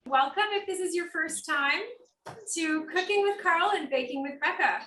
Welcome if this is your first time to Cooking with Carl and Baking with Becca.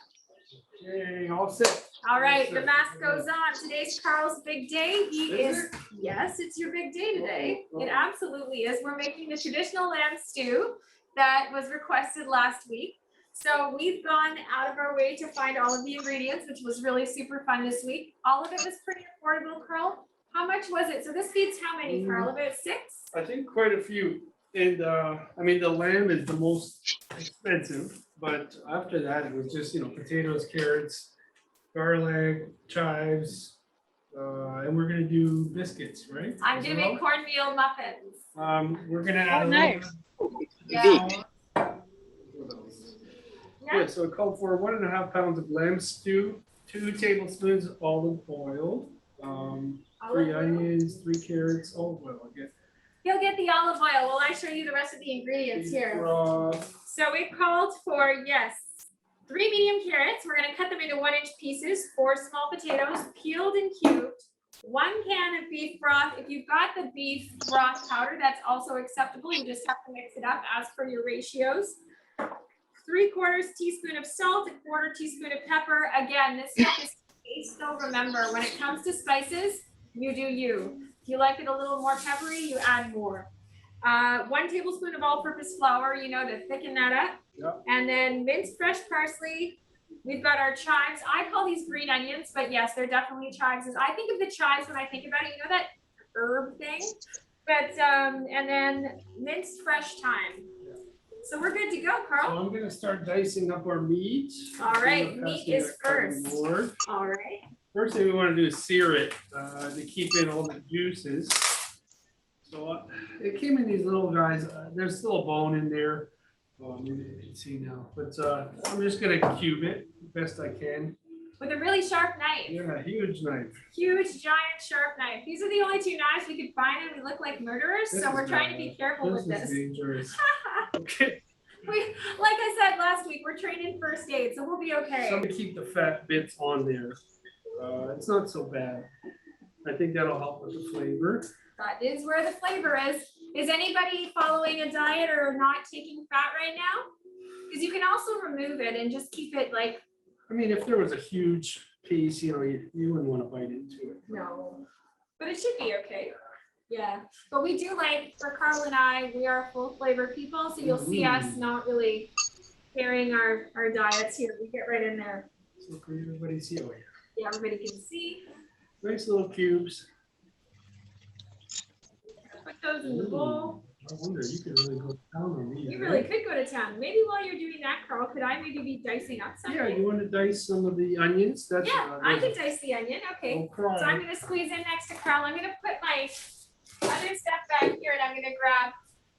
Yay, all set. All right, the mask goes on. Today's Carl's big day. Yes, it's your big day today. It absolutely is. We're making the traditional lamb stew that was requested last week. So we've gone out of our way to find all of the ingredients, which was really super fun this week. All of it was pretty affordable, Carl. How much was it? So this feeds how many, Carl? About 6? I think quite a few. And I mean, the lamb is the most expensive, but after that, it was just, potatoes, carrots, garlic, chives, and we're gonna do biscuits, right? I'm gonna make cornmeal muffins. We're gonna add nice. Yeah. Yeah, so it called for 1.5 pounds of lamb stew, 2 tablespoons olive oil, 3 onions, 3 carrots, olive oil again. You'll get the olive oil while I show you the rest of the ingredients here. So we called for, yes, 3 medium carrots. We're gonna cut them into 1-inch pieces, 4 small potatoes, peeled and cubed, 1 can of beef broth. If you've got the beef broth powder, that's also acceptable. You just have to mix it up as per your ratios. 3/4 teaspoon of salt, 1/4 teaspoon of pepper. Again, this stuff is taste, so remember, when it comes to spices, you do you. If you like it a little more peppery, you add more. 1 tablespoon of all-purpose flour, to thicken that up. Yep. And then minced fresh parsley. We've got our chives. I call these green onions, but yes, they're definitely chives. I think of the chives when I think about it, that herb thing. But and then minced fresh thyme. So we're good to go, Carl. So I'm gonna start dicing up our meat. All right, meat is first. All right. First thing we want to do is sear it to keep in all the juices. So it came in these little guys. There's still a bone in there. Maybe you can see now. But I'm just going to cube it best I can. With a really sharp knife. Yeah, a huge knife. Huge, giant, sharp knife. These are the only 2 knives we could find, and we look like murderers, so we're trying to be careful with this. This is dangerous. Okay. Like I said last week, we're trained in first aid, so we'll be okay. So I'm going to keep the fat bits on there. It's not so bad. I think that'll help with the flavor. That is where the flavor is. Is anybody following a diet or not taking fat right now? Because you can also remove it and just keep it like. I mean, if there was a huge piece, you wouldn't want to bite into it. No, but it should be okay. Yeah, but we do like, for Carl and I, we are full flavor people, so you'll see us not really carrying our diets here. We get right in there. So can everybody see? Oh, yeah. Yeah, everybody can see. Nice little cubes. Put those in the bowl. I wonder, you could really go to town on these. You really could go to town. Maybe while you're doing that, Carl, could I maybe be dicing up something? Yeah, you want to dice some of the onions? That's I could dice the onion. Okay. Oh, So I'm going to squeeze in next to Carl. I'm going to put my other stuff back here, and I'm going to grab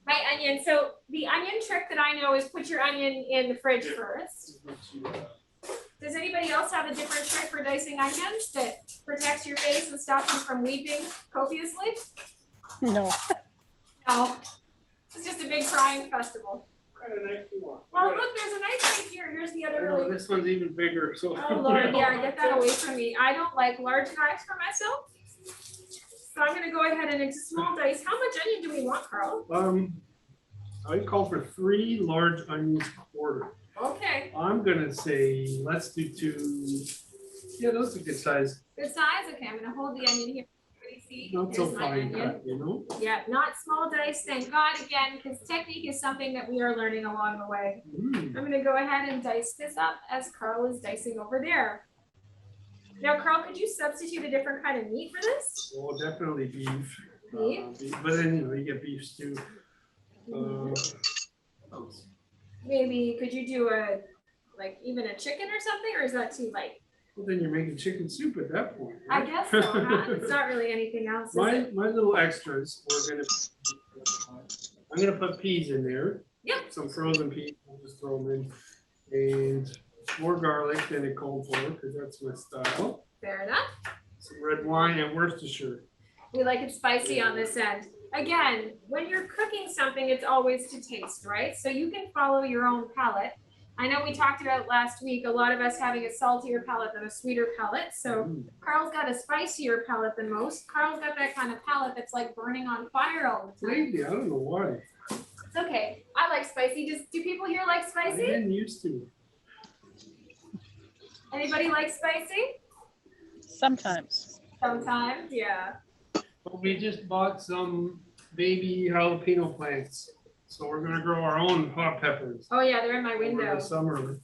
my onion. So the onion trick that I know is put your onion in the fridge first. Does anybody else have a different trick for dicing onions that protects your face and stops you from weeping copiously? No. No. It's just a big crying festival. What kind of knife do you want? Well, look, there's a knife right here. Here's the other really. This one's even bigger. So. Oh, Lord, yeah, get that away from me. I don't like large knives for myself. So I'm going to go ahead and into small dice. How much onion do we want, Carl? I call for 3 large onions quarter. Okay. I'm gonna say let's do 2. Yeah, those are good size. Good size? Okay, I'm going to hold the onion here. Everybody see? Not so Here's my fine onion. cut, Yeah, not small dice, thank God, again, because technique is something that we are learning along the way. I'm going to go ahead and dice this up as Carl is dicing over there. Now, Carl, could you substitute a different kind of meat for this? Well, definitely beef. Beef? But then, you get beef stew. Maybe, could you do even a chicken or something, or is that too light? Well, then you're making chicken soup at that point. Right? I guess so, huh? It's not really anything else, is it? My little extras, I'm gonna put peas in there. Yep. Some frozen peas, I'll just throw them in. And more garlic than it called for, because that's my style. Fair enough. Some red wine and Worcestershire. We like it spicy on this end. Again, when you're cooking something, it's always to taste, right? So you can follow your own palate. I know we talked about last week, a lot of us having a saltier palate than a sweeter palate. So Carl's got a spicier palate than most. Carl's got that kind of palate that's like burning on fire all the time. Lately, I don't know why. It's okay. I like spicy. Do people here like I spicy? didn't used to. Anybody like spicy? Sometimes. Sometimes, yeah. But we just bought some baby jalapeno plants. So we're gonna grow our own hot peppers Oh yeah, they're in my over window. the summer.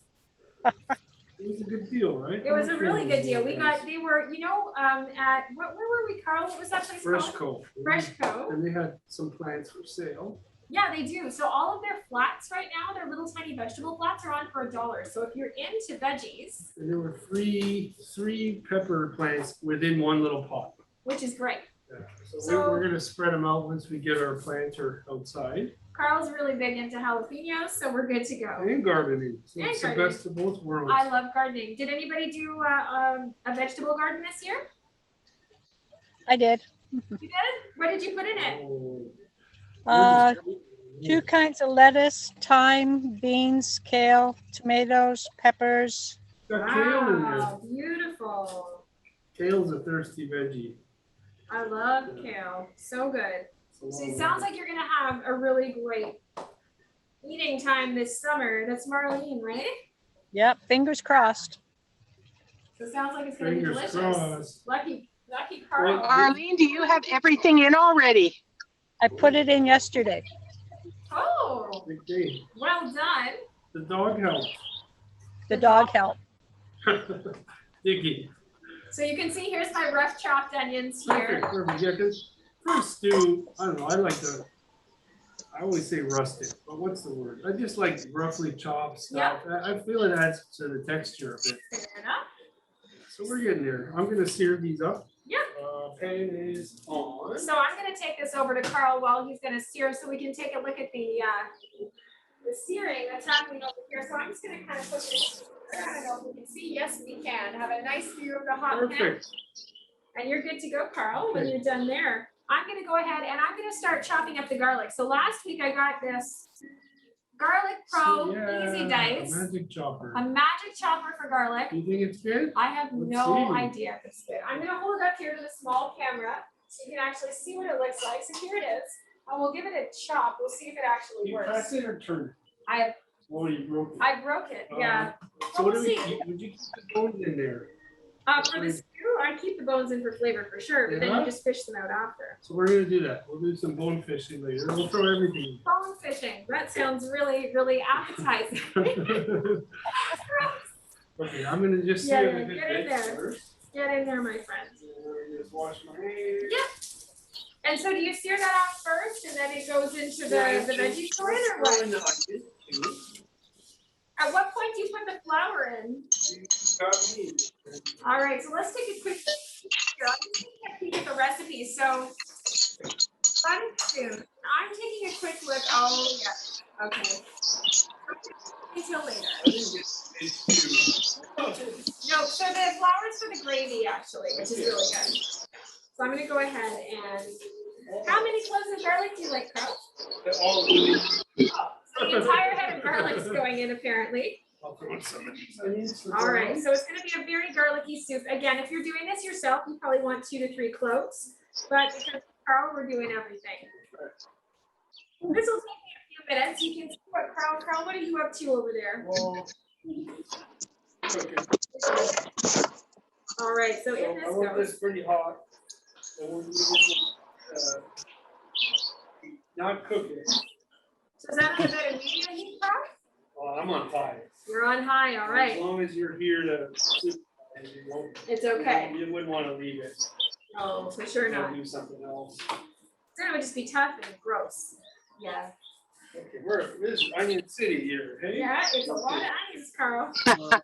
It was a good deal, right? It was a really good deal. They were, you know, at, where were we, Carl? What was that place Fresh called? Cove. Fresh Cove. And they had some plants for sale. Yeah, they do. So all of their flats right now, their little tiny vegetable flats are on for $1. So if you're into veggies, And there were three pepper plants within one little pot. which is great. Yeah. So, So- we're gonna spread them out once we get our planter outside. Carl's really big into jalapenos, so we're good to go. And gardening. So And it's the gardening. best of both worlds. I love gardening. Did anybody do a vegetable garden this year? I did. You did? What did you put in it? Uh, 2 kinds of lettuce, thyme, beans, kale, tomatoes, peppers. Got kale in there. Wow, beautiful. Kale's a thirsty veggie. I love kale. So good. It's a So long it sounds way. like you're gonna have a really great eating time this summer. That's Marlene, right? Yep, fingers crossed. So it sounds like it's gonna be Fingers delicious. crossed. Lucky Carl. Arlene, do you have everything in already? I put it in yesterday. Oh, Big day. well done. The dog helped. The dog helped. Diggy. So you can see here's my rough chopped onions here. Perfect. Yeah, because for a stew, I don't know, I always say rustic, but what's the word? I just like roughly chopped stuff. I feel it adds to the texture of it. Fair enough. So we're getting there. I'm gonna sear these up. Yep. Pan is on. So I'm gonna take this over to Carl while he's gonna sear, so we can take a look at the searing that's happening over here. So I'm just gonna kind of put this, I don't know if we can see. Yes, we can. Have a nice view of the hot pan. Perfect. And you're good to go, Carl, when Okay. you're done there. I'm gonna go ahead and I'm gonna start chopping up the garlic. So last week I got this Garlic Pro Easy Dice, Magic chopper. a magic chopper for garlic. You think it's good? I have Let's no see. idea if it's good. I'm gonna hold it up here to the small camera so you can actually see what it looks like. So here it is. And we'll give it a chop. We'll see if it actually You works. press it or turn it? I Oh, you broke it. broke it, yeah. So what We'll do we, see. would you keep the bones in there? For the stew, I keep the bones in for flavor for sure, but then Yeah? you just fish them out after. So we're gonna do that. We'll do some bone fishing later. We'll throw everything. Bone fishing. That sounds really, really appetizing. Okay, I'm gonna just Yeah, sear yeah, the good get in bits there. first. Get in there, my friend. And just wash my hands. Yeah. And so do you sear that off first and then it goes into the veggie story or Throw what? in the onion, too. At what point do you put the flour in? You got me. All right, so let's take a quick here. I'm just taking a peek at the recipe. So fun soon. I'm taking a quick look. Oh yeah. Okay. Until later. I think it's No, so the flour's for the gravy actually, which is really good. So I'm gonna go ahead and how many cloves of garlic do you like, Carl? all really. So the entire head of garlic's going in apparently. I'll throw in some of these onions. for All right, garlic. so it's gonna be a very garlicky soup. Again, if you're doing this yourself, you probably want 2 to 3 cloves, but because of Carl, we're doing everything. This will take me a few minutes. You can see what Carl, what are you up to over there? Well, okay. All right, so in So this I want goes. this pretty hot. So we'll do this, not cook it. So is that on about a medium heat, Carl? Well, I'm on high. You're on high, all As right. long as you're here to, and you won't, It's okay. you wouldn't want to leave it. Oh, for sure Or not. do something else. Then it would just be tough and gross. Yeah. Okay, this is Onion City here, hey? Yeah, it's a lot of onions, Carl. Some of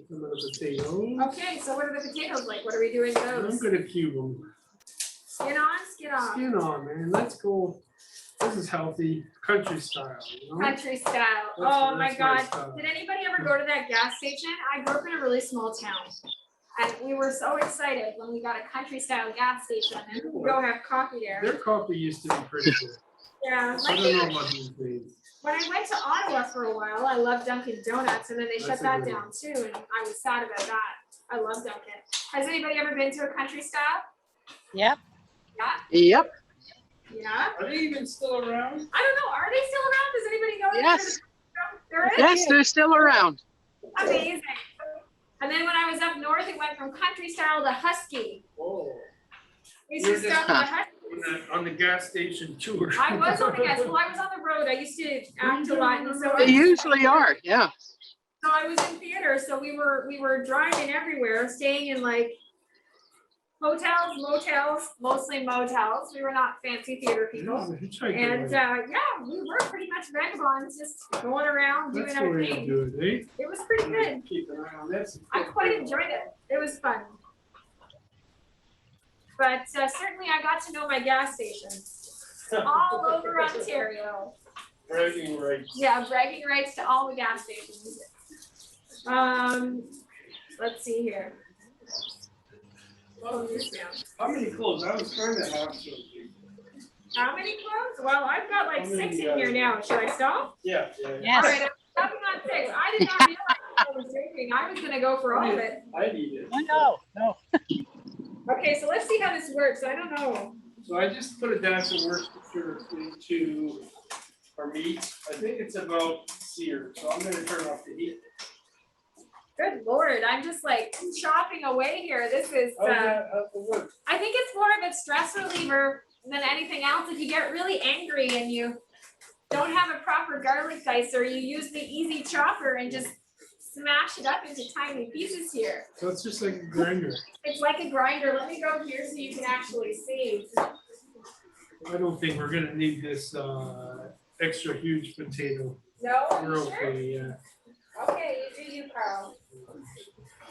the potatoes. Okay, so what are the potatoes like? What are we doing with I'm those? gonna cube them. Skin on, skin off. Skin on, man. Let's go. This is healthy, country style, you know? Country style. That's- Oh my that's my God. style. Did anybody ever go to that gas station? I grew up in a really small town. And we were so excited when we got a country style gas station and we go have coffee there. Their coffee used to be pretty good. Yeah. I Like don't know about these days. when I went to Ottawa for a while, I loved Dunkin' Donuts and then they shut That's a that good down too. And I was sad about that. I love Dunkin'. Has anybody ever been to a country style? Yep. Yeah. Yep. Yeah. Are they even still around? I don't know. Are they still around? Does anybody know? Yes. There is? Yes, they're still around. Amazing. And then when I was up north, it went from country style to husky. Oh. We used to You're just- stop at the husky. On the gas station tour. I was on the gas. Well, I was on the road. I used to act a lot, and so They usually are, yeah. So I was in theater, so we were driving everywhere, staying in like hotels, motels, mostly motels. We were not fancy theater people. And yeah, we were pretty much vagabonds, just going around doing That's the our way to thing. do it, eh? It was pretty good. Keep an eye on this. I quite enjoyed it. It was fun. But certainly I got to know my gas stations all over Ontario. Bragging rights. Yeah, bragging rights to all the gas stations. Let's see here. Oh, this down. How many clothes? I was trying to have some. How many clothes? Well, I've got like How many 6 you in here got? now. Should I stop? Yeah. Yes. All right, I'm stopping on 6. I did not realize I was drinking. I was gonna go for all of it. I need it. Oh, no. Okay, so let's see how this works. I don't know. So I just put a dash of Worcestershire into our meat. I think it's about seared, so I'm gonna turn off the heat. Good Lord, I'm just like chopping away here. This is, How's that work? I think it's more of a stress reliever than anything else. If you get really angry and you don't have a proper garlic dicer, you use the easy chopper and just smash it up into tiny pieces here. So it's just like a grinder. It's like a grinder. Let me go here so you can actually see. I don't think we're gonna need this extra huge potato. No, We're you sure? okay, yeah. Okay, you do you, Carl.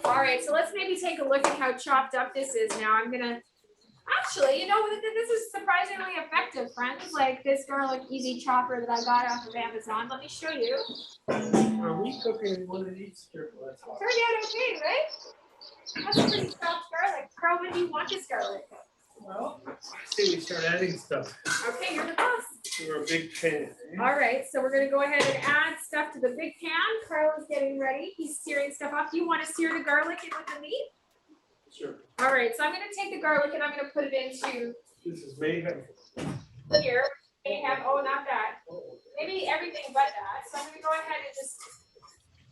All right, so let's maybe take a look at how chopped up this is now. I'm gonna, actually, you know, this is surprisingly effective, friends. Like this garlic easy chopper that I got off of Amazon. Let me show you. Are we cooking one of these? Careful, that's hot. Turned out okay, right? That's a pretty chopped garlic. Carl, when do you want this garlic? Well, I say we start adding stuff. Okay, you're the boss. We're a big fan. All right, so we're gonna go ahead and add stuff to the big pan. Carl is getting ready. He's searing stuff off. Do you want to sear the garlic in with the meat? Sure. All right, so I'm gonna take the garlic and I'm gonna put it into This is mayhem. here. Mayhem, oh, not that. Maybe everything but that. So I'm gonna go ahead and just,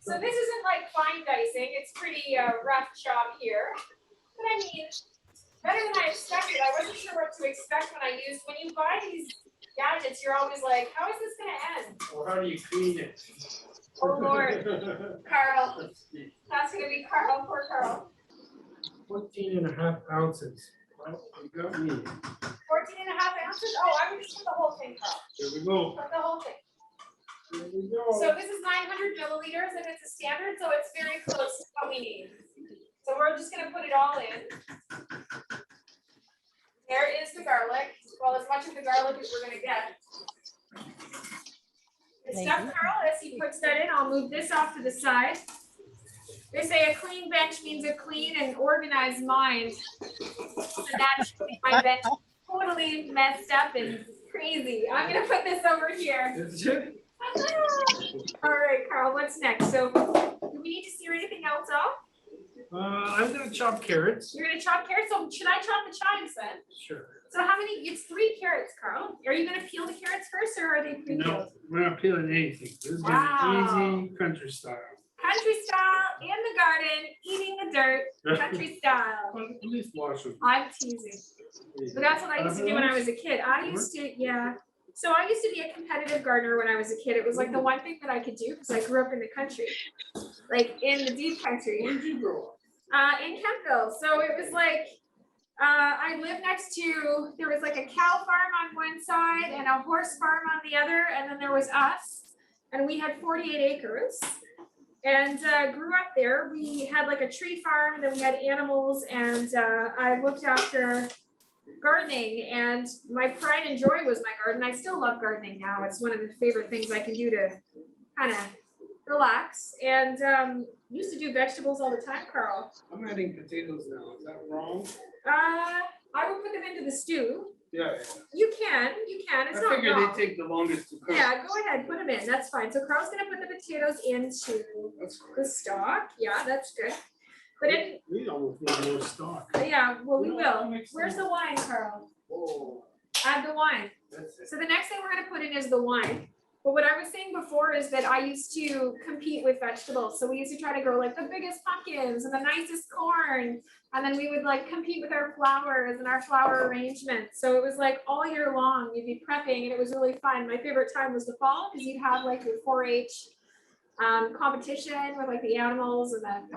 so this isn't like fine dicing. It's pretty rough chop here. But I mean, better than I expected. I wasn't sure what to expect when I used, when you buy these gadgets, you're always like, how is this gonna end? Or how do you clean it? Oh Lord, Carl, that's gonna be Carl, poor Carl. 14.5 ounces. Well, you got me. 14.5 ounces? Oh, I would just put the whole thing, Carl. Here we go. Put the whole thing. Here we go. So this is 900 milliliters and it's a standard, so it's very close to what we need. So we're just gonna put it all in. There is the garlic. Well, as much of the garlic as we're gonna get. Good stuff, Carl. As he puts that in, I'll move this off to the side. They say a clean bench means a clean and organized mind. So naturally, my bench is totally messed up and crazy. I'm gonna put this over here. Is it? All right, Carl, what's next? So do we need to sear anything else off? I'm gonna chop carrots. You're gonna chop carrots, so should I chop the chives then? Sure. So how many, it's 3 carrots, Carl. Are you gonna peel the carrots first or are they pre-peeled? No, we're not peeling anything. This is gonna Wow. be easy country style. Country style, in the garden, eating the dirt, country style. Well, at least wash them. I'm teasing. But that's what I used to do when I was a kid. I used to, yeah. So I used to be a competitive gardener when I was a kid. It was like the one thing that I could do because I grew up in the country, like in the deep country. Where did you grow up? In Kempville. So it was like, I lived next to, there was like a cow farm on one side and a horse farm on the other. And then there was us and we had 48 acres and grew up there. We had like a tree farm, then we had animals and I looked after gardening and my pride and joy was my garden. I still love gardening now. It's one of the favorite things I can do to kind of relax and used to do vegetables all the time, Carl. I'm adding potatoes now. Is that wrong? I would put them into the stew. Yeah. You can, it's I not figured wrong. they take the longest to cook. Yeah, go ahead, put them in, that's fine. So Carl's gonna put the potatoes into That's the great. stock, yeah, that's good. But it, We almost need more stock. yeah, well, we No, will. that makes Where's sense. the wine, Carl? Oh. Add the wine. That's it. So the next thing we're gonna put in is the wine. But what I was saying before is that I used to compete with vegetables. So we used to try to grow like the biggest pumpkins and the nicest corn. And then we would like compete with our flowers and our flower arrangements. So it was like all year long, you'd be prepping and it was really fun. My favorite time was the fall because you'd have like your 4-H competition with like the animals and then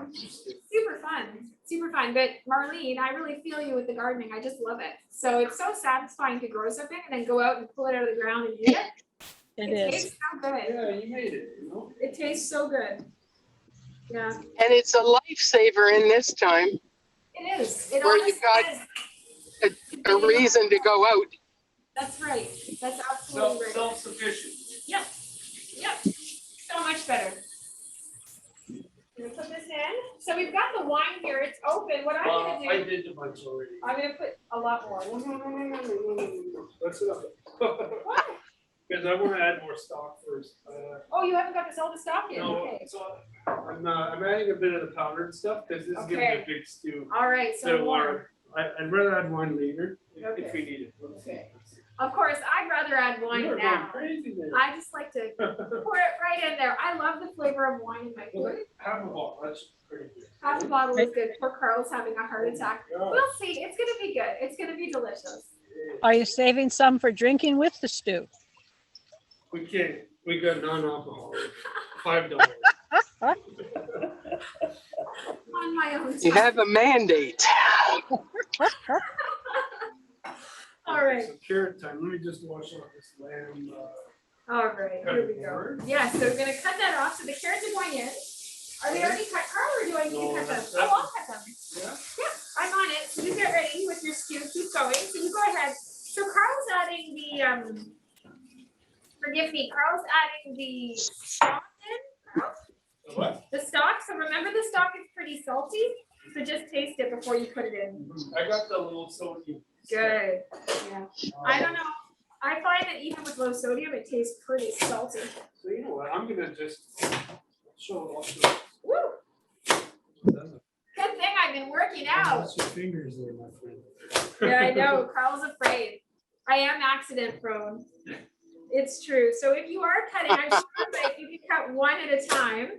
super fun. But Marlene, I really feel you with the gardening. I just love it. So it's so satisfying to grow something and then go out and pull it out of the ground and eat it. It It is. tastes so good. Yeah, you made it, you know? It tastes so good. Yeah, And it's a lifesaver in this time, it is. It Where almost you've got is. a reason to go out. That's right. That's absolutely right. Self-sufficient. Yep. So much better. I'm gonna put this in. So we've got the wine here. It's open. What I'm gonna I do, did a bunch already. I'm gonna put a lot more. No. That's enough. What? Because I want to add more stock first. Oh, you haven't got this all the stock yet? No, Okay. so I'm adding a bit of the powdered stuff because this is gonna be Okay. a big stew. All right, so more. I'd rather add wine later if Okay. we need it. Okay. Of course, I'd rather add wine You're now. going crazy there. I just like to pour it right in there. I love the flavor of wine in my Well, food. half a bottle, that's pretty good. Half a bottle is good. Poor Carl's having a heart attack. Yeah. We'll see. It's gonna be good. It's gonna be delicious. Are you saving some for drinking with the stew? We can't, we got non-alcoholic, $5. On my own You time. have a mandate. All right. So carrot time, let me just wash off this lamb. All right, here we go. Yeah, so we're gonna cut that off. So the carrots are going in. Are they already cut, Carl, or do I need No, to cut them? that's- Oh, I'll cut them. Yeah? Yeah, I'm on it. So you get ready with your stew. Keep going. So you go ahead. So Carl's adding the forgive me, Carl's adding the stock in. Carl? What? The stock. So remember the stock is pretty salty. So just taste it before you put it in. I got the little sodium. Good. Yeah. I don't know. I find that even with low sodium, it tastes pretty salty. So you know what, I'm gonna just show it off. to- Woo! Good thing I've been working out. Watch your fingers there, my friend. Yeah, I know. Carl's afraid. I am accident prone. It's true. So if you are cutting, I just want to say you can cut one at a time.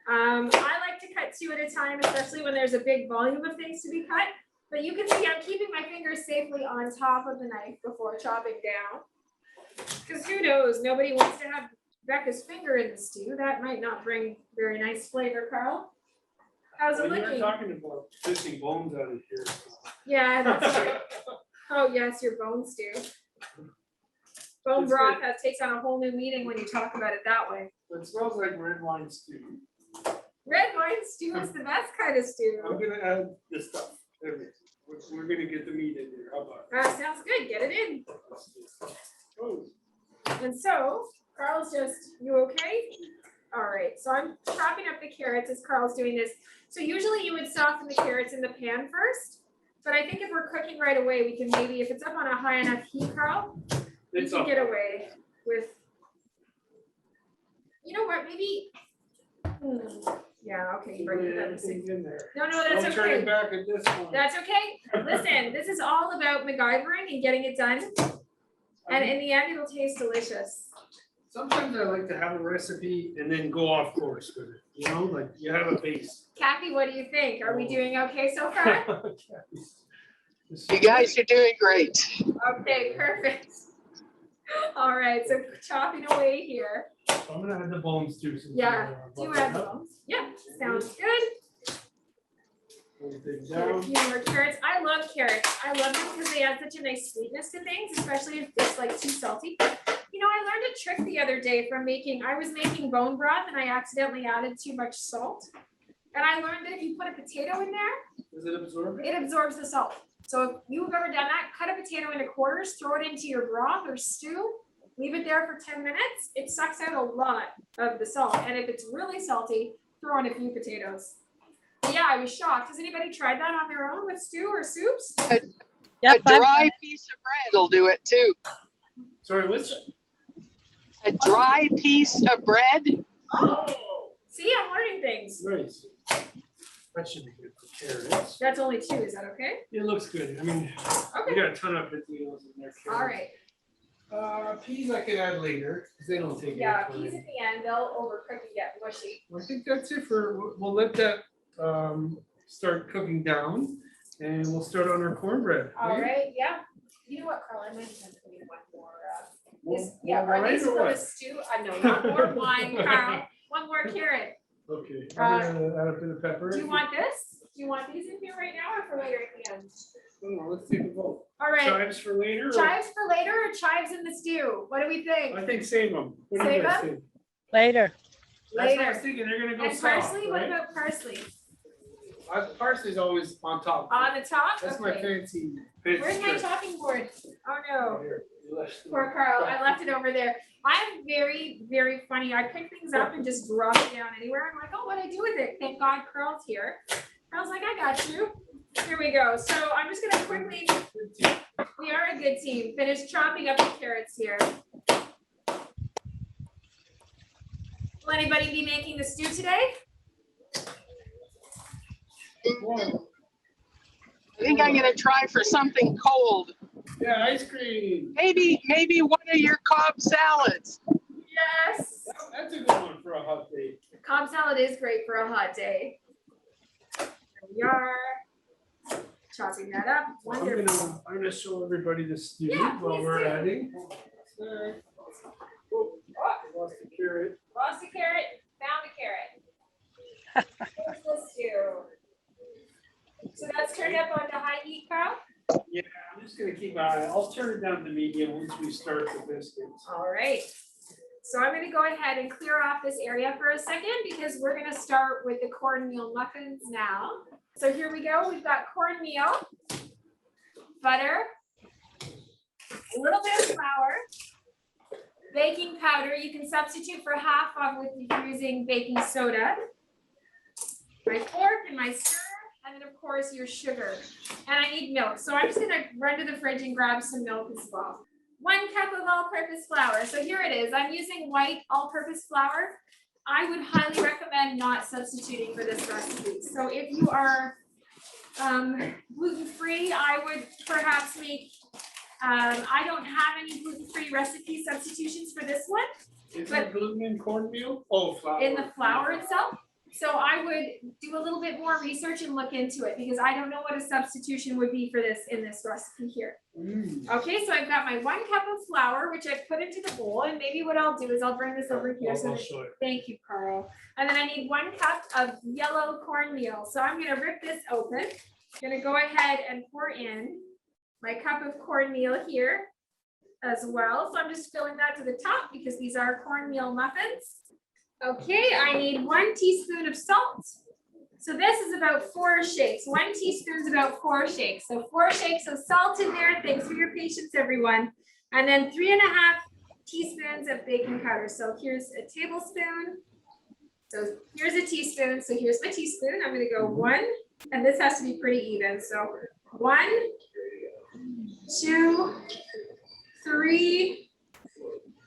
I like to cut two at a time, especially when there's a big volume of things to be cut. But you can see I'm keeping my fingers safely on top of the knife before chopping down. Because who knows? Nobody wants to have Becca's finger in the stew. That might not bring very nice flavor, Carl. How's it When you were looking? talking about fishing bones out of here. Yeah, that's true. Oh, yes, your bone stew. Bone It's broth takes on a whole new meaning when you talk about it that way. It smells like red wine stew. Red wine stew is the best kind of stew. I'm gonna add this stuff, everything. We're gonna get the meat in there, how about Sounds good. Get it in. it? Oh, And so, Carl's just, you okay? All right, so I'm chopping up the carrots as Carl's doing this. So usually you would soften the carrots in the pan first, but I think if we're cooking right away, we can maybe, if it's up on a high enough heat, Carl, you It's can up. get away with, you know what, maybe, yeah, okay, you bring it up. Everything's in there. No, that's Don't turn it okay. back at this one. That's okay. Listen, this is all about MacGyvering and getting it done. And in the end, it'll taste delicious. Sometimes I like to have a recipe and then go off course with it, you know, like you have a base. Kathy, what do you think? Are we doing okay so far? You guys are doing great. Okay, perfect. All right, so chopping away here. I'm gonna add the bones too. since Yeah, we're, do buttering add the up. bones. Yeah, sounds good. Everything Get a down. few more carrots. I love carrots. I love them because they add such a nice sweetness to things, especially if it's like too salty. You know, I learned a trick the other day from I was making bone broth and I accidentally added too much salt. And I learned that if you put a potato in there, Does it absorb it? it absorbs the salt. So if you've ever done that, cut a potato into quarters, throw it into your broth or stew, leave it there for 10 minutes. It sucks out a lot of the salt. And if it's really salty, throw in a few potatoes. But yeah, I was shocked. Has anybody tried that on their own with stew or soups? Yep, A dry piece of bread will do it too. Sorry, what's? A dry piece of bread. Oh, see, I'm learning things. Nice. That should be good for carrots. That's only 2, is that okay? It looks good. I mean, we Okay, got a ton of potatoes in there. all right. Peas I can add later, because they don't take Yeah, any peas time. at the end, they'll overcook and get mushy. I think that's it for, we'll let that start cooking down, and we'll start on our cornbread. All right, yeah. You know what, Carl, I might have to need one more, More are wine these or for the what? stew? No, one more wine, Carl, one more carrot. Okay, I'm gonna add a bit of pepper. Do you want this? Do you want these in here right now or for later at the end? No, let's take a vote. All right, Chives for later? or- chives for later or chives in the stew? What do we think? I think save them. What do you Save guys 'em? think? Later. That's what I was Later. thinking, they're gonna go And soft, parsley, what right? about parsley? Parsley's always on top. On the top? That's my Okay. fancy Where's my trick. chopping board? Oh Oh, no. here, you left it. Poor Carl, I left it over there. I'm very, very funny. I pick things up and just drop it down anywhere. I'm like, oh, what'd I do with it? Thank God Carl's here. Carl's like, I got you. Here we go. So I'm just gonna quickly, we are a good team. Finish chopping up the carrots here. Will anybody be making the stew today? I think I'm gonna try for something cold. Yeah, ice cream. Maybe one of your Cobb salads. Yes. That's a good one for a hot day. Cobb salad is great for a hot day. There we are. Chopping that up. Wonderful. I'm gonna show everybody the stew Yeah, while please we're do. adding. Oh, lost the carrot. Lost a carrot, found a carrot. Here's the stew. So that's turned up onto high heat, Carl? Yeah, I'm just gonna keep I'll turn it down to medium once we start the biscuits. All right. So I'm gonna go ahead and clear off this area for a second because we're gonna start with the cornmeal muffins now. So here we go. We've got cornmeal, butter, a little bit of flour, baking powder. You can substitute for half of if you're using baking soda. My fork and my stir, and then of course your sugar. And I need milk. So I'm just gonna run to the fridge and grab some milk as well. 1 cup of all-purpose flour. So here it is. I'm using white all-purpose flour. I would highly recommend not substituting for this recipe. So if you are gluten-free, I would perhaps make, I don't have any gluten-free recipe substitutions for this one Is But- it gluten in cornmeal? Oh, flour. in the flour itself. So I would do a little bit more research and look into it because I don't know what a substitution would be for this in this recipe here. Okay, so I've got my 1 cup of flour, which I've put into the bowl, and maybe what I'll do is I'll bring this over here. So I'll that- show it. thank you, Carl. And then I need 1 cup of yellow cornmeal. So I'm gonna rip this open. Gonna go ahead and pour in my cup of cornmeal here as well. So I'm just filling that to the top because these are cornmeal muffins. Okay, I need 1 teaspoon of salt. So this is about 4 shakes. 1 teaspoon is about 4 shakes. So 4 shakes of salt in there. Thanks for your patience, everyone. And then 3.5 teaspoons of baking powder. So here's a tablespoon. So here's a teaspoon. So here's my teaspoon. I'm gonna go 1, and this has to be pretty even. So 1, 2, 3,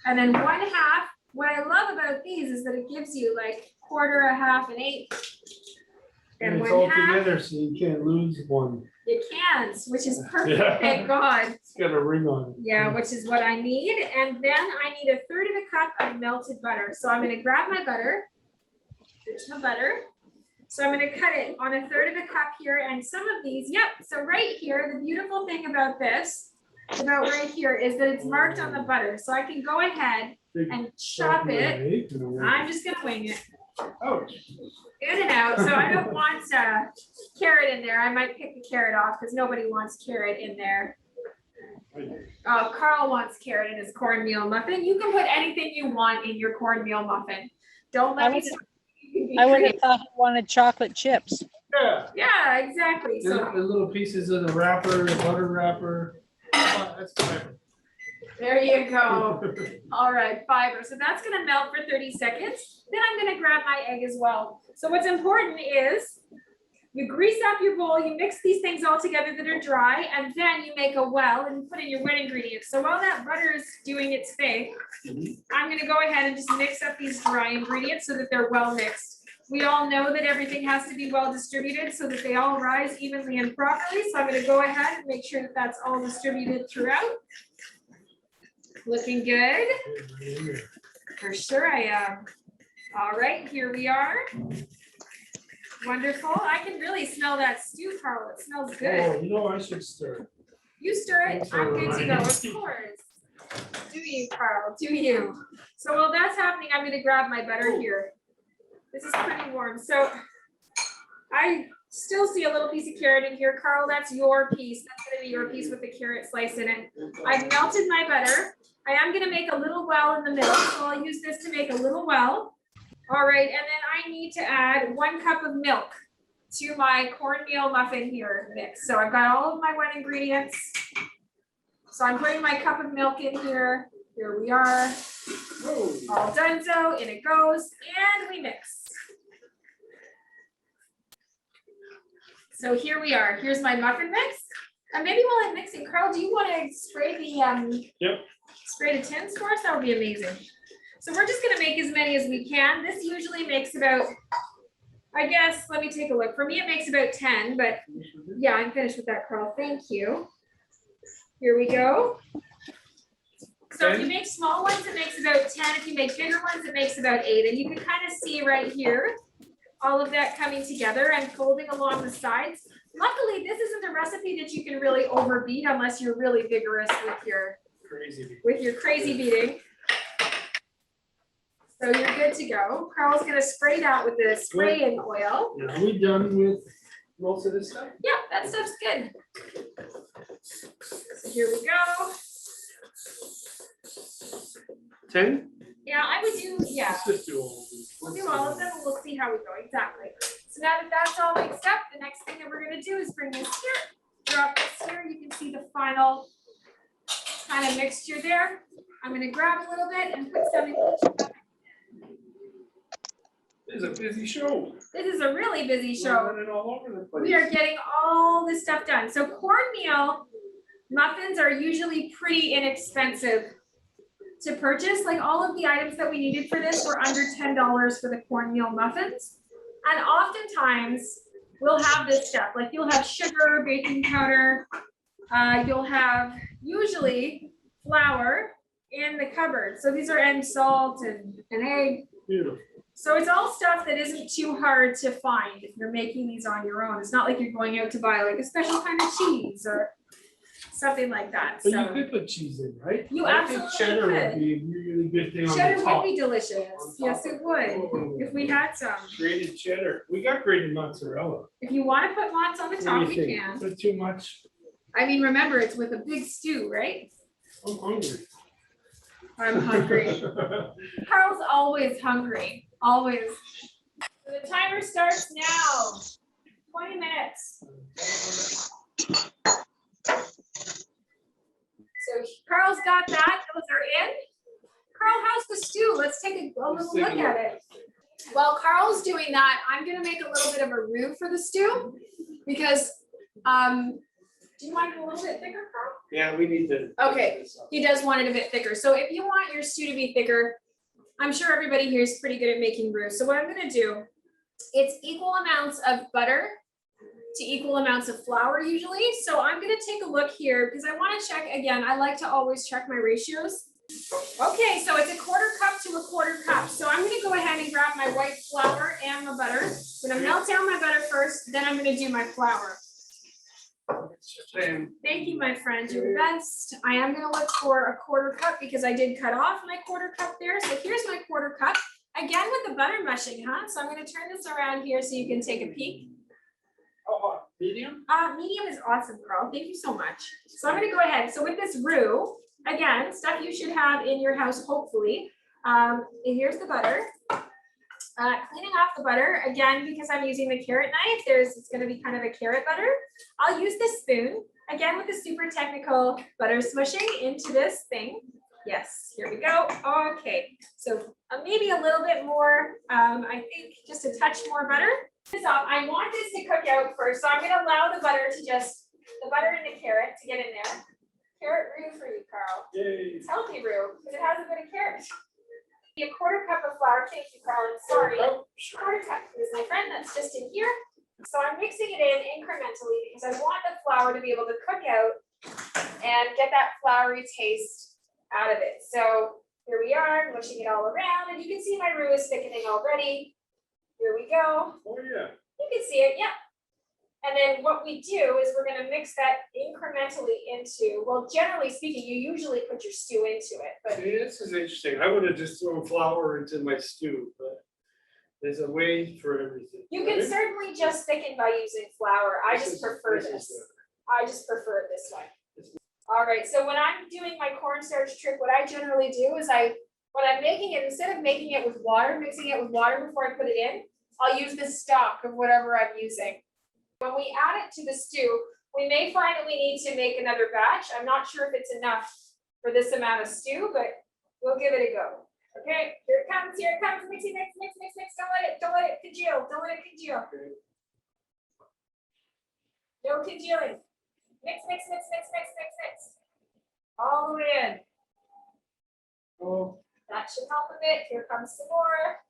and then 1/2. What I love about these is that it gives you like 1/4, 1/2, and 1/8. And And it's all 1/2, together, so you can't lose one. you can't, which is perfect, Yeah. thank God. It's got a ring on it. Yeah, which is what I need. And then I need 1/3 cup of melted butter. So I'm gonna grab my butter. There's my butter. So I'm gonna cut it on 1/3 cup here. And some of these, yep. So right here, the beautiful thing about this, about right here, is that it's marked on the butter. So I can go ahead Big and chop it. right? I'm just gonna wing it. Ouch. In and out. So I don't want carrot in there. I might pick the carrot off because nobody wants carrot in there. Oh, Carl wants carrot in his cornmeal muffin. You can put anything you want in your cornmeal muffin. Don't let me. I would have thought he wanted chocolate chips. Yeah. Yeah, exactly. The So little pieces of the wrapper, the butter wrapper. Oh, that's clever. there you go. All right, fiber. So that's gonna melt for 30 seconds. Then I'm gonna grab my egg as well. So what's important is you grease up your bowl, you mix these things all together that are dry, and then you make a well and put in your wet ingredients. So while that butter is doing its thing, I'm gonna go ahead and just mix up these dry ingredients so that they're well mixed. We all know that everything has to be well distributed so that they all rise evenly and properly. So I'm going to go ahead and make sure that that's all distributed throughout. Looking good. For sure I am. All right, here we are. Wonderful. I can really smell that stew, Carl. It smells good. Oh, you know, I should stir. You stir it, I'm good to go, of course. Do you, Carl, do you? So while that's happening, I'm gonna grab my butter here. This is pretty warm, so I still see a little piece of carrot in here. Carl, that's your piece. That's gonna be your piece with the carrot slice in it. I've melted my butter. I am gonna make a little well in the middle, so I'll use this to make a little well. All right, and then I need to add 1 cup of milk to my cornmeal muffin here mix. So I've got all of my wet ingredients. So I'm putting my cup of milk in here. Here we are. All done so, in it goes, and we mix. So here we are. Here's my muffin mix. And maybe while I'm mixing, Carl, do you want to spray the spray the tins for us? That would be amazing. So we're just gonna make as many as we can. This usually makes about, I guess, let me take a look. For me, it makes about 10, but yeah, I'm finished with that, Carl. Thank you. Here we go. So if you make small ones, it makes about 10. If you make bigger ones, it makes about 8. And you can kind of see right here, all of that coming together and folding along the sides. Luckily, this isn't a recipe that you can really overbeat unless you're really vigorous with your crazy beating. So you're good to go. Carl's gonna spray that with the spraying oil. Are we done with most of this stuff? Yeah, that stuff's good. So here we go. 10? Yeah, I would do, yeah. Let's just do all of these. We'll do all of them and we'll see how we go, exactly. So now that that's all mixed up, the next thing that we're gonna do is bring this here, drop this here. You can see the final kind of mixture there. I'm gonna grab a little bit and put some in each bucket. This is a busy show. This is a really busy show. We're running all over the place. We are getting all this stuff done. So cornmeal muffins are usually pretty inexpensive to purchase. Like all of the items that we needed for this were under $10 for the cornmeal muffins. And oftentimes we'll have this stuff, like you'll have sugar, baking powder, you'll have usually flour in the cupboard. So these are, and salt and egg. Beautiful. So it's all stuff that isn't too hard to find if you're making these on your own. It's not like you're going out to buy like a special kind of cheese or something like that. But So you could put cheese in, right? You I think absolutely cheddar could. would be a really good thing on cheddar the would top. be delicious. On Yes, top. it would, Oh. if we had some. Grated cheddar. We got grated mozzarella. If you want to put lots on the What do top, you we think? can. Is that too much? I mean, remember, it's with a big stew, right? I'm hungry. I'm hungry. Carl's always hungry, always. So the timer starts now. 20 minutes. So Carl's got that. Those are in. Carl, how's the stew? Let's take a little look at it. While Carl's doing that, I'm gonna make a little bit of a roux for the stew because, do you want it a little bit thicker, Carl? Yeah, we need to. Okay, he does want it a bit thicker. So if you want your stew to be thicker, I'm sure everybody here is pretty good at making roux. So what I'm gonna do, it's equal amounts of butter to equal amounts of flour usually. So I'm gonna take a look here because I wanna check again. I like to always check my ratios. Okay, so it's 1/4 cup to 1/4 cup. So I'm gonna go ahead and grab my white flour and my butter. I'm gonna melt down my butter first, then I'm gonna do my flour. Thank you, my friend, you're the best. I am gonna look for 1/4 cup because I did cut off my 1/4 cup there. So here's my 1/4 cup. Again with the butter mushing, huh? So I'm gonna turn this around here so you can take a peek. How hot? Medium? Medium is awesome, Carl. Thank you so much. So I'm gonna go ahead. So with this roux, again, stuff you should have in your house, hopefully. Here's the butter. Cleaning off the butter, again, because I'm using the carrot knife, it's gonna be kind of a carrot butter. I'll use this spoon, again with the super technical butter smushing into this thing. Yes, here we go. Okay, so maybe a little bit more, I think just a touch more butter. I want this to cook out first, so I'm gonna allow the butter and the carrot to get in there. Carrot roux for you, Carl. Yay. It's healthy roux, because it has a bit of carrot. A quarter cup of flour. Thank you, Carlin. Sorry. Quarter cup is my friend. That's just in here. So I'm mixing it in incrementally because I want the flour to be able to cook out and get that floury taste out of it. So here we are, mushing it all around, and you can see my roux is thickening already. Here we go. Oh, yeah. You can see it, yeah. And then what we do is we're gonna mix that incrementally into, well, generally speaking, you usually put your stew into it, but See, this is interesting. I would have just thrown flour into my stew, but there's a way for everything. you can right? certainly just thicken by using flour. I This just is- prefer this is this. better. I just prefer it this way. All right, so when I'm doing my cornstarch trick, what I generally do is when I'm making it, instead of making it with water, mixing it with water before I put it in, I'll use the stock of whatever I'm using. When we add it to the stew, we may find that we need to make another batch. I'm not sure if it's enough for this amount of stew, but we'll give it a go. Okay, here it comes, mix it, mix, don't let it congeal, Okay. No congealing. Mix. All the way in. Oh, That should help a bit. Here comes some more.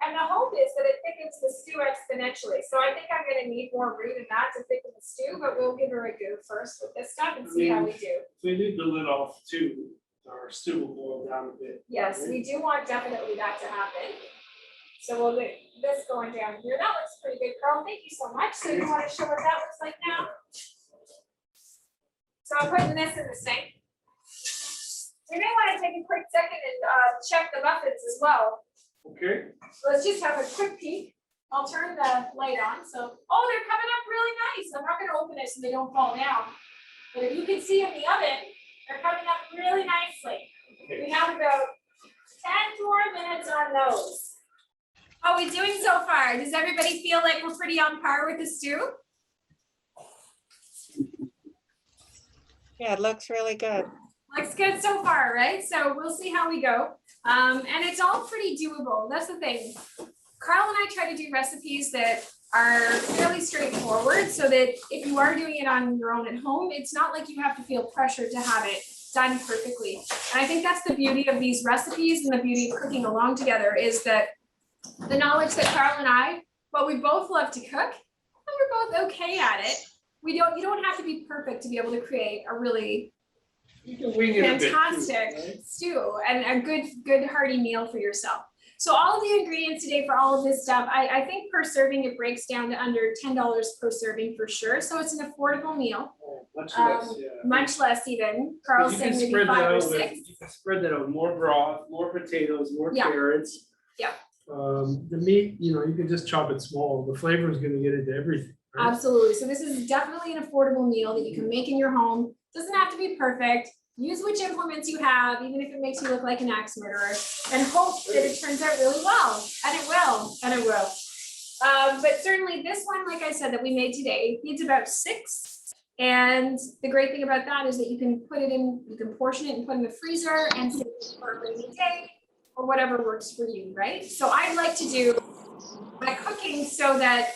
And the hope is that it thickens the stew exponentially. So I think I'm gonna need more roux than that to thicken the stew, but we'll give her a go first with this stuff and see how we do. so we need the lid off too. Our stew will boil down a bit. Yes, we do want definitely that to happen. So we'll get this going down here. That looks pretty good, Carl. Thank you so much. So you want to show what that looks like now? So I'm putting this in the sink. We may want to take a quick second and check the muffins as well. Okay. Let's just have a quick peek. I'll turn the light on. So, oh, they're coming up really nice. I'm not going to open it so they don't fall down. But if you can see in the oven, they're coming up really nicely. We have about 10 more minutes on those. How are we doing so far? Does everybody feel like we're pretty on par with the stew? Yeah, it looks really good. Looks good so far, right? So we'll see how we go. And it's all pretty doable. That's the thing. Carl and I try to do recipes that are fairly straightforward so that if you are doing it on your own at home, it's not like you have to feel pressured to have it done perfectly. And I think that's the beauty of these recipes and the beauty of cooking along together is that the knowledge that Carl and I, well, we both love to cook and we're both okay at it. You don't have to be perfect to be able to create a really You can wing it a bit too, fantastic right? stew and a good hearty meal for yourself. So all of the ingredients today for all of this stuff, I think per serving it breaks down to under $10 per serving for sure. So it's an affordable meal, Oh, much less, yeah. much less even. But Carl's you can saying maybe spread that 5 or out 6. with- You can spread that out, more broth, more potatoes, more Yeah. carrots. Yeah. The meat, you can just chop it small. The flavor is gonna get into everything. right? Absolutely. So this is definitely an affordable meal that you can make in your home. Doesn't have to be perfect. Use which implements you have, even if it makes you look like an axe murderer, and hope that it turns out really well. And it will. But certainly this one, like I said, that we made today, needs about 6. And the great thing about that is that you can portion it and put it in the freezer and save it for a rainy day or whatever works for you, right? So I like to do my cooking so that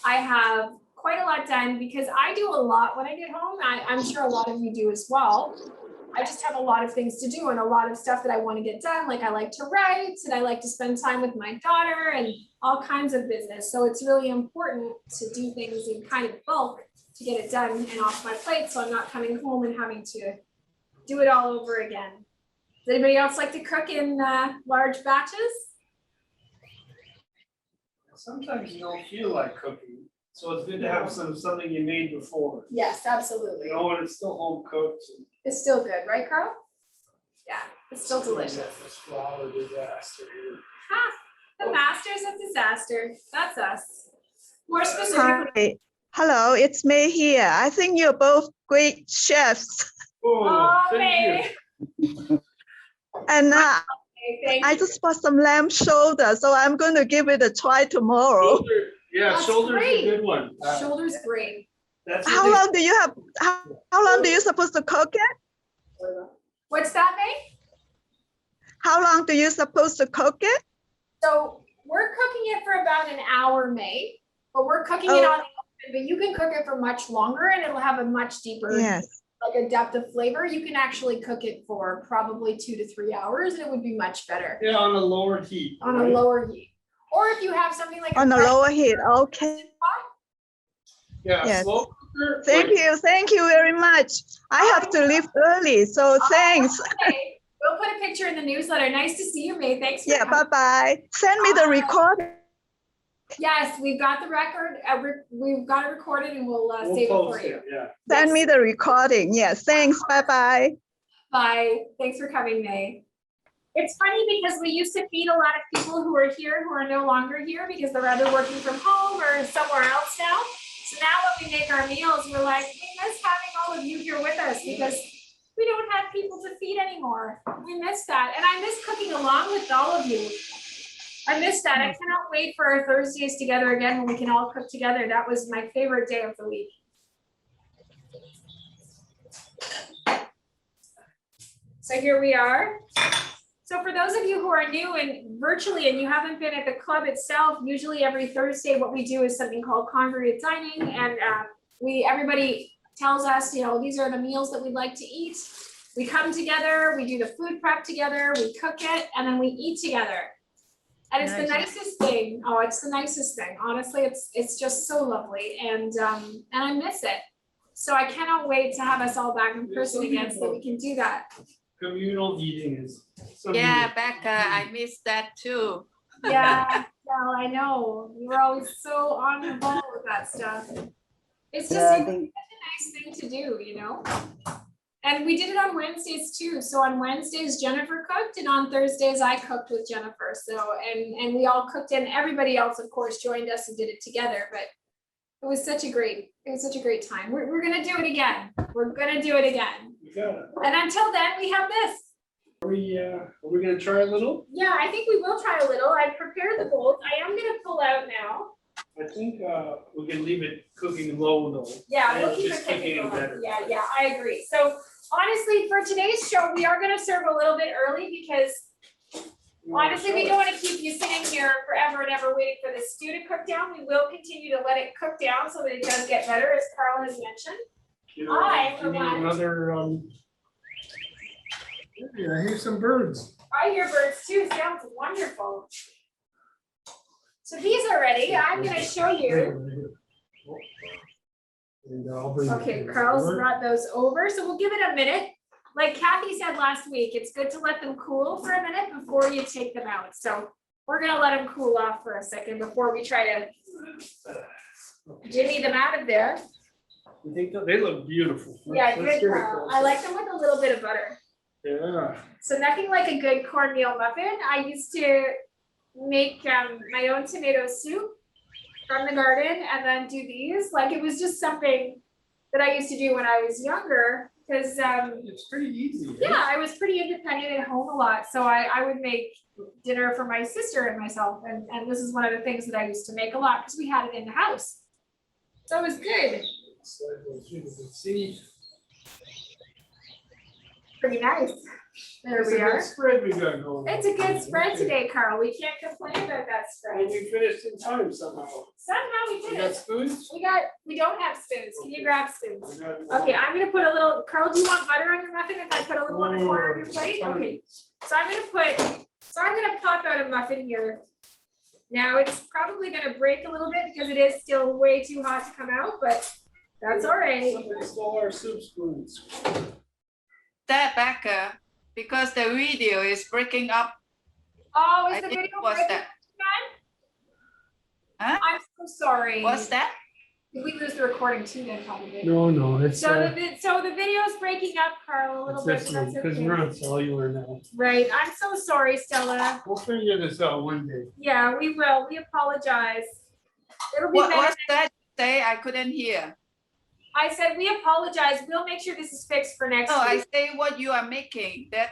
I have quite a lot done because I do a lot when I get home. I'm sure a lot of you do as well. I just have a lot of things to do and a lot of stuff that I want to get done. Like I like to write and I like to spend time with my daughter and all kinds of business. So it's really important to do things in kind of bulk to get it done and off my plate. So I'm not coming home and having to do it all over again. Does anybody else like to cook in large batches? Sometimes you don't feel like cooking, so it's good to have something you made before. Yes, absolutely. And it's still home cooked. It's still good, right, Carl? Yeah, it's still delicious. This flour disaster here. Ha! The masters of disaster. That's us. More specifically, Hi. Hello, it's May here. I think you're both great chefs. Oh, thank May. you. And thank I you. just bought some lamb shoulder, so I'm going to give it a try tomorrow. Shoulder, yeah, That's shoulder's great. a good one. Shoulder's great. That's How long do you have? How long do you supposed to cook it? What's that, May? How long do you supposed to cook it? So we're cooking it for about an hour, May, but we're cooking it on the oven, but you can cook it for much longer and it'll have a much deeper Yes. like a depth of flavor, you can actually cook it for probably 2 to 3 hours and it would be much better Yeah, on a lower heat. on a right? lower heat. Or if you have something like On the bread lower heat, okay. Yeah, Yes. slow cooker. Thank you very much. I have to leave early, so thanks. Okay, we'll put a picture in the newsletter. Nice to see you, May. Thanks for Yeah, coming. bye-bye. Send me the recording. Yes, we've got the record. We've got it recorded and we'll We'll save it for post you. it, yeah. Send me the recording. Yes, thanks. Bye-bye. Bye. Thanks for coming, May. It's funny because we used to feed a lot of people who are here who are no longer here because they're either working from home or somewhere else now. So now when we make our meals, we're like, we miss having all of you here with us because we don't have people to feed anymore. We miss that. And I miss cooking along with all of you. I miss that. I cannot wait for our Thursdays together again when we can all cook together. That was my favorite day of the week. So here we are. So for those of you who are new and virtually and you haven't been at the club itself, usually every Thursday what we do is something called Cornbread dining, and everybody tells us, you know, these are the meals that we'd like to eat. We come together, we do the food prep together, we cook it, and then we eat together. And it's the nicest thing. Oh, it's the nicest thing. Honestly, it's just so lovely, and I miss it. So I cannot wait to have us all back in person again so that we can do that. Communal eating is. so Yeah, beautiful. Becca, I miss that too. Yeah, well, I know. You were always so on the ball with that stuff. It's just Yeah, I it's think- such a nice thing to do, you know? And we did it on Wednesdays too. So on Wednesdays, Jennifer cooked, and on Thursdays, I cooked with Jennifer. So, and we all cooked, and everybody else, of course, joined us and did it together. But it was such a great time. We're gonna do it again. We're gonna do it again. We got it. And until then, we have this. Are we gonna try a little? Yeah, I think we will try a little. I prepared the bowls. I am gonna pull out now. I think we can leave it cooking low though. Yeah, we'll And keep just it cooking cooking going. better. Yeah, I agree. So honestly, for today's show, we are gonna serve a little bit early because honestly, we don't wanna keep you sitting here forever and ever waiting for the stew to cook down. We will continue to let it cook down so that it does get better, as Carl has mentioned. You know, I, for you need one- another yeah, I hear some birds. I hear birds too, sounds wonderful. So these are ready. I'm gonna show you. And I'll bring it Okay, to you. Carl's brought those over, so we'll give it a minute. Like Kathy said last week, it's good to let them cool for a minute before you take them out. So we're gonna let them cool off for a second before we try to jimmy them out of there. You think that they look beautiful? Yeah, Let's good, get it Carl. closer. I like them with a little bit of butter. Yeah. So nothing like a good cornmeal muffin. I used to make my own tomato soup from the garden and then do these. Like it was just something that I used to do when I was younger because It's pretty easy. yeah, I was pretty independent at home a lot. So I would make dinner for my sister and myself. And this is one of the things that I used to make a lot because we had it in the house. So it was good. See, Pretty nice. There it's we a good are. spread we got going. It's a good spread today, Carl. We can't complain about that And spread. we finished in time somehow. Somehow we We did got it. spoons? We don't have spoons. Can you grab spoons? We got- Okay, I'm gonna put a little, Carl, do you want butter on your muffin if I put a little on the corner of your plate? Okay, so I'm gonna pop out a muffin here. Now, it's probably gonna break a little bit because it is still way too hot to come out, but that's all right. Somebody stole our soup spoons. That Becca, because the video is breaking up. Oh, I is the think video what's breaking that? again? Huh? I'm so sorry. What's that? Did we lose the recording too then probably? No, it's So the video's breaking up, Carl, a little bit, but that's because we're okay. on cellular now. Right, I'm so sorry, Stella. We'll figure this out one day. Yeah, we will. We apologize. It'll be better. What's that you say? I couldn't hear. I said, we apologize. We'll make sure this is fixed for next No, I week. say what you are making, that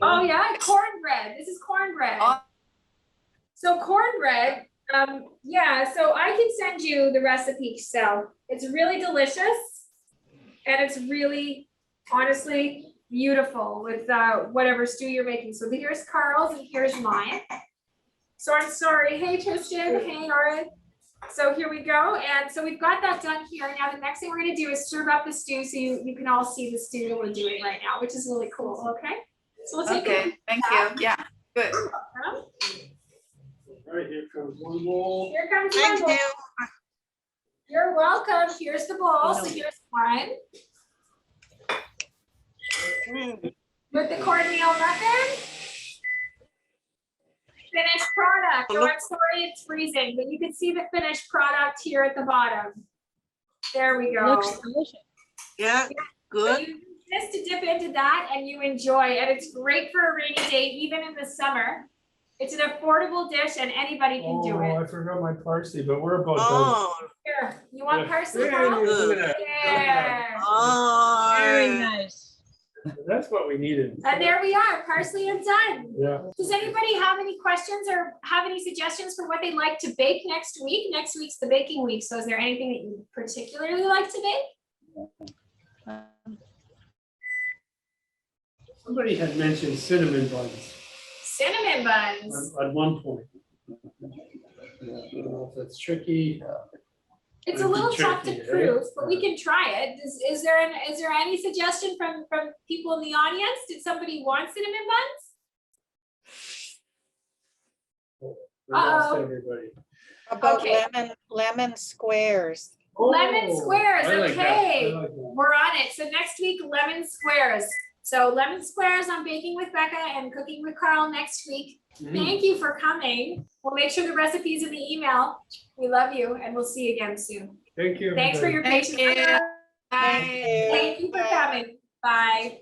Oh yeah, cornbread. This is cornbread. Oh. So cornbread, yeah, so I can send you the recipe, so it's really delicious. And it's really, honestly, beautiful with whatever stew you're making. So here's Carl's and here's mine. So I'm sorry. Hey Tristan, hey Lauren. So here we go, and so we've got that done here. Now the next thing we're gonna do is serve up the stew, so you can all see the stew that we're doing right now, which is really cool, okay? So we'll take a Okay, thank you. Yeah, good. look. All right, here comes one bowl. Here comes one bowl. You're welcome. Here's the bowl. So here's one. With the cornmeal muffin. Finished product. Oh, I'm sorry it's freezing, but you can see the finished product here at the bottom. There we go. Looks delicious. Yeah, So good. you just to dip into that and you enjoy, and it's great for a rainy day, even in the summer. It's an affordable dish and anybody can do Oh, it. I forgot my parsley, but we're about done. Oh, Here, you want parsley Hey, now? look at that. Yeah. Very oh. nice. That's what we needed. And there we are, parsley and done. Yeah. Does anybody have any questions or have any suggestions for what they'd like to bake next week? Next week's the baking week, so is there anything that you particularly like to bake? Somebody had mentioned cinnamon buns Cinnamon buns. at one point. I don't know if that's tricky. It's a Might be little tough to tricky, eh? prove, but we can try it. Is there any suggestion from people in the audience? Did somebody want cinnamon buns? We lost Uh-oh. everybody. About Okay. lemon squares. Lemon squares, I like that. okay. I like that. We're on it. So next week, lemon squares. So lemon squares on Baking with Becca and Cooking with Carl next week. Thank you for coming. We'll make sure the recipe's in the email. We love you and we'll see you again soon. Thank you. Thanks for everybody. your Thank patience. you. Bye. Thank you for coming. Bye.